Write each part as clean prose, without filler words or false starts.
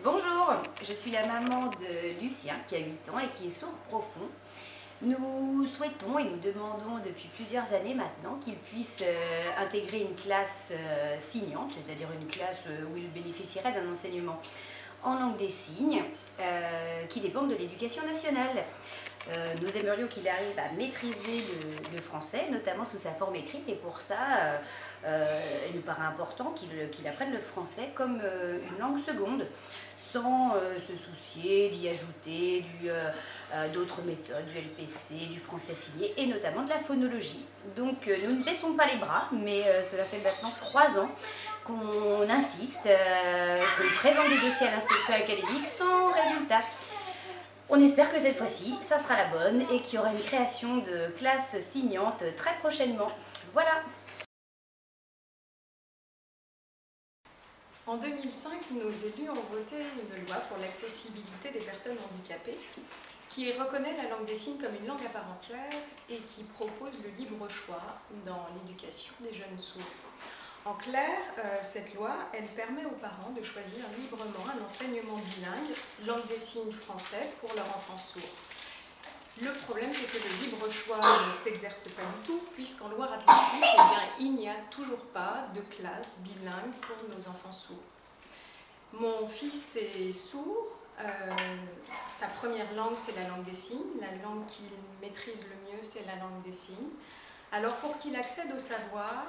Bonjour, je suis la maman de Lucien qui a 8 ans et qui est sourd profond. Nous souhaitons et nous demandons depuis plusieurs années maintenant qu'il puisse intégrer une classe signante, c'est-à-dire une classe où il bénéficierait d'un enseignement en langue des signes qui dépend de l'éducation nationale. Nous aimerions qu'il arrive à maîtriser le français, notamment sous sa forme écrite, et pour ça, il nous paraît important qu'il apprenne le français comme une langue seconde, sans se soucier d'y ajouter d'autres méthodes, du LPC, du français signé, et notamment de la phonologie. Donc nous ne baissons pas les bras, mais cela fait maintenant 3 ans qu'on insiste, qu'on présente des dossiers à l'inspection académique sans résultat. On espère que cette fois-ci, ça sera la bonne et qu'il y aura une création de classe signante très prochainement. Voilà. En 2005, nos élus ont voté une loi pour l'accessibilité des personnes handicapées qui reconnaît la langue des signes comme une langue à part entière et qui propose le libre choix dans l'éducation des jeunes sourds. En clair, cette loi, elle permet aux parents de choisir librement un enseignement bilingue, langue des signes français, pour leur enfant sourd. Le problème, c'est que le libre choix ne s'exerce pas du tout, puisqu'en Loire-Atlantique, il n'y a toujours pas de classe bilingue pour nos enfants sourds. Mon fils est sourd, sa première langue, c'est la langue des signes, la langue qu'il maîtrise le mieux, c'est la langue des signes. Alors, pour qu'il accède au savoir,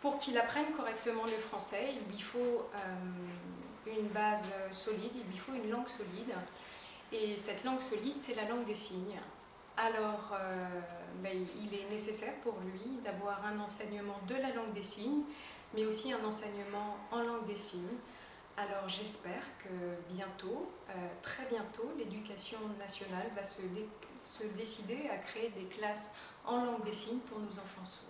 pour qu'il apprenne correctement le français, il lui faut une base solide, il lui faut une langue solide. Et cette langue solide, c'est la langue des signes. Alors, il est nécessaire pour lui d'avoir un enseignement de la langue des signes, mais aussi un enseignement en langue des signes. Alors j'espère que bientôt, très bientôt, l'éducation nationale va se décider à créer des classes en langue des signes pour nos enfants sourds.